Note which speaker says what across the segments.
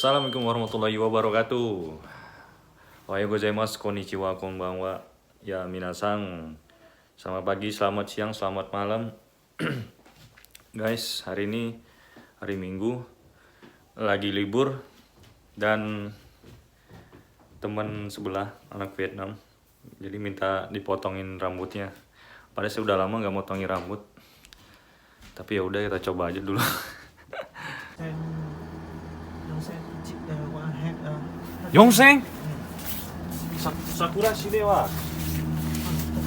Speaker 1: Assalamualaikum warahmatullahi wabarakatuh. Ohayo gozaimasu, konnichiwa, konbanwa. Ya minasang. Selamat pagi, selamat siang, selamat malam. Guys, hari ini hari Minggu, lagi libur, dan teman sebelah anak Vietnam jadi minta dipotongin rambutnya. Padahal saya udah lama nggak motongin rambut, tapi ya udah kita coba aja dulu. Yongseng? Sakurashi de wa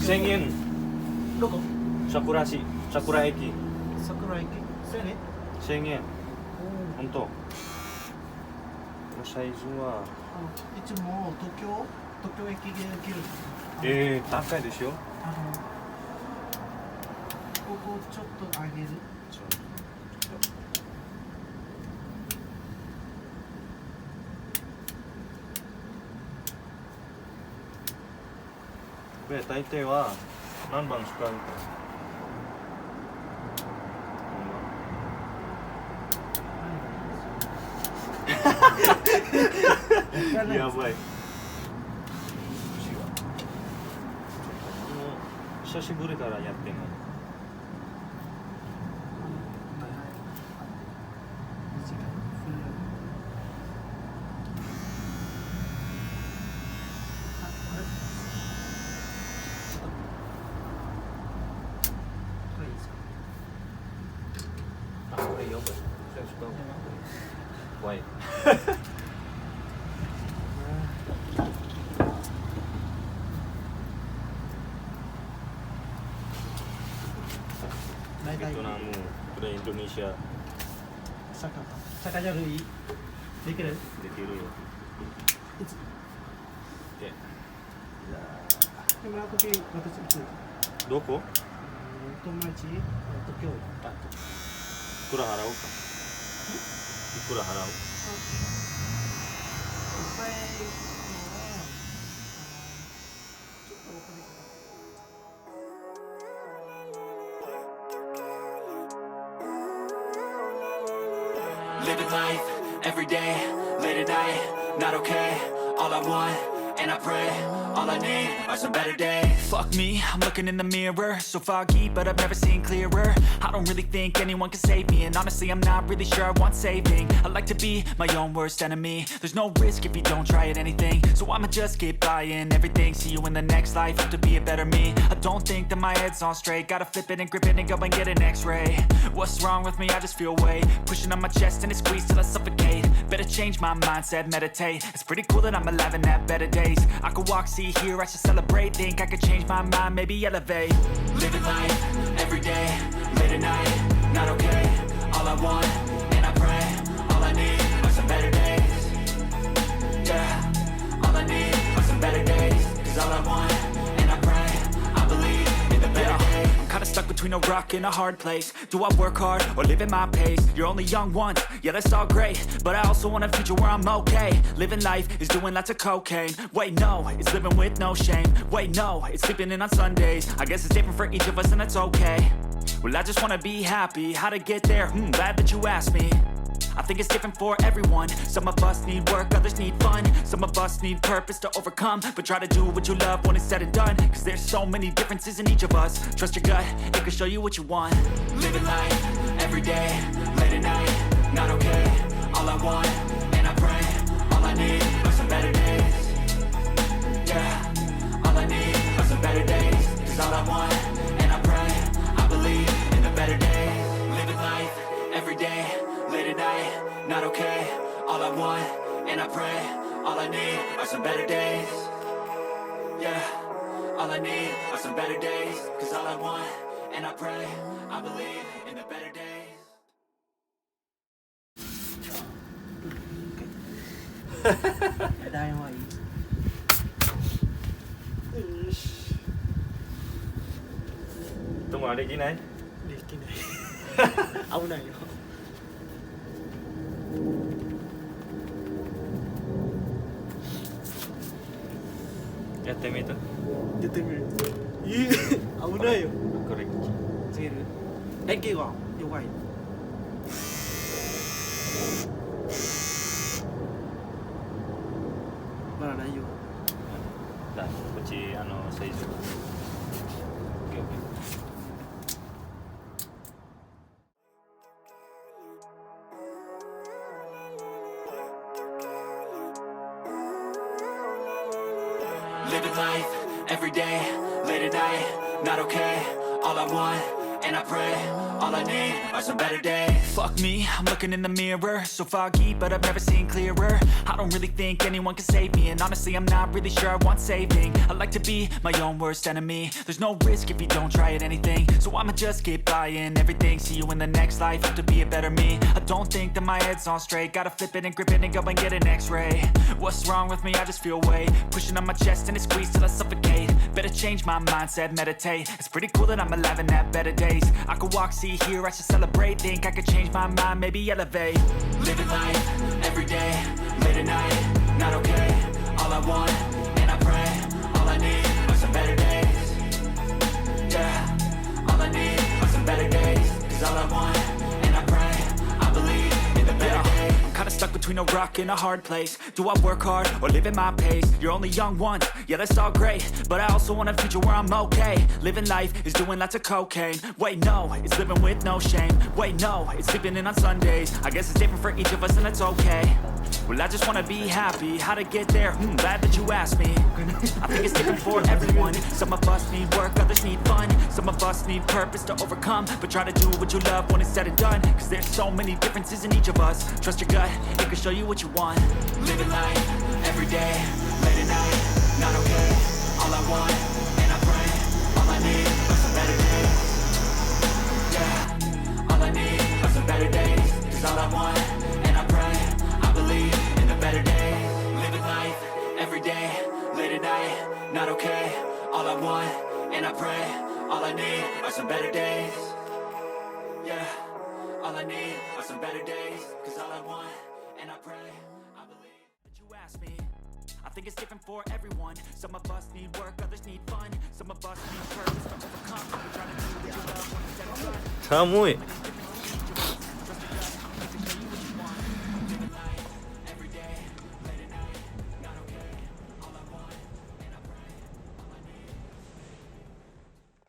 Speaker 1: 1000 yen.
Speaker 2: Doko?
Speaker 1: Sakurashi, Sakura Eki.
Speaker 2: Sakura Eki? 1000 yen?
Speaker 1: 1000 yen. Honto. サイズはい
Speaker 2: つも東京駅で切る。
Speaker 1: 高いですよ。
Speaker 2: ここちょっと上げる。
Speaker 1: これ大抵は何番使うか。やばい。久しぶりからやってない。これよく怖い。ベトナム、これインドネシア。
Speaker 2: 坂じゃるい？できる？
Speaker 1: できるよ。で、
Speaker 2: 今時私いつ？
Speaker 1: どこ？
Speaker 2: 友達東京。
Speaker 1: いくら払うか。いくら払う？Living
Speaker 3: life, every day, late at night, not okay. All I want, and I pray, all I need are some better days. Fuck me, I'm looking in the mirror, so foggy, but I've never seen clearer. I don't really think anyone can save me, and honestly I'm not really sure I want saving. I like to be my own worst enemy. There's no risk if you don't try at anything, so I'ma just keep buying everything. See you in the next life, hope to be a better me. I don't think that my head's on straight, gotta flip it and grip it and go and get an x-ray. What's wrong with me? I just feel weight pushing on my chest and it squeezes till I suffocate. Better change my mindset, meditate. It's pretty cool that I'm alive and have better days. I could walk, see, hear, I should celebrate. Think I could change my mind, maybe elevate. Living life, every day, late at night, not okay. All I want, and I pray, all I need are some better days. Yeah, all I need are some better days. Cause all I want, and I pray, I believe in the better days. I'm kinda stuck between a rock and a hard place. Do I work hard or live at my pace? You're only young once, yeah that's all great, but I also want a future where I'm okay. Living life is doing lots of cocaine. Wait no, it's living with no shame. Wait no, it's sleeping in on Sundays. I guess it's different for each of us and that's okay. Well I just wanna be happy, how to get there? Glad that you asked me. I think it's different for everyone. Some of us need work, others need fun. Some of us need purpose to overcome. But try to do what you love when it's said and done. Cause there's so many differences in each of us. Trust your gut, it can show you what you want. Living life, every day, late at night, not okay. All I want, and I pray, all I need are some better days. Yeah, all I need are some better days. Cause all I want, and I pray, I believe in the better days. Living life, every day, late at night, not okay. All I want, and I pray, all I need are some better days. Yeah, all I need are some better days. Cause all I want, and I pray, I believe in the better days.
Speaker 2: 台はいい。
Speaker 1: でもあれできない？
Speaker 2: できない危ないよ。
Speaker 1: やってみた？
Speaker 2: やってみる。危ないよ。
Speaker 1: これ
Speaker 2: つける。駅は弱い。
Speaker 3: Living life, every day, late at night, not okay. All I want, and I pray, all I need are some better days. Fuck me, I'm looking in the mirror, so foggy, but I've never seen clearer. I don't really think anyone can save me, and honestly I'm not really sure I want saving. I like to be my own worst enemy. There's no risk if you don't try at anything, so I'ma just keep buying everything. See you in the next life, have to be a better me. I don't think that my head's on straight, gotta flip it and grip it and go and get an x-ray. What's wrong with me? I just feel weight pushing on my chest and it squeezes till I suffocate. Better change my mindset, meditate. It's pretty cool that I'm alive and have better days. I could walk, see, hear, I should celebrate. Think I could change my mind, maybe elevate. Living life, every day, late at night, not okay. All I want, and I pray, all I need are some better days. Yeah, all I need are some better days. Cause all I want, and I pray, I believe in the better days. I'm kinda stuck between a rock and a hard place. Do I work hard or live at my pace? You're only young once, yeah that's all great, but I also want a future where I'm okay. Living life is doing lots of cocaine. Wait no, it's living with no shame. Wait no, it's sleeping in on Sundays. I guess it's different for each of us and that's okay. Well I just wanna be happy, how to get there? Glad that you asked me. I think it's different for everyone. Some of us need work, others need fun. Some of us need purpose to overcome, but try to do what you love when it's said and done. Cause there's so many differences in each of us. Trust your gut, it can show you what you want. Living life, every day, late at night, not okay. All I want, and I pray, all I need are some better days. Yeah, all I need are some better days. Cause all I want, and I pray, I believe in the better days. Living life, every day, late at night, not okay. All I want, and I pray, all I need are some better days. Yeah, all I need are some better days. Cause all I want, and I pray, I believe that you asked me. I think it's different for everyone. Some of us need work, others need fun. Some of us need purpose to overcome. We're trying to do what you love when it's said and done.
Speaker 1: Samuy.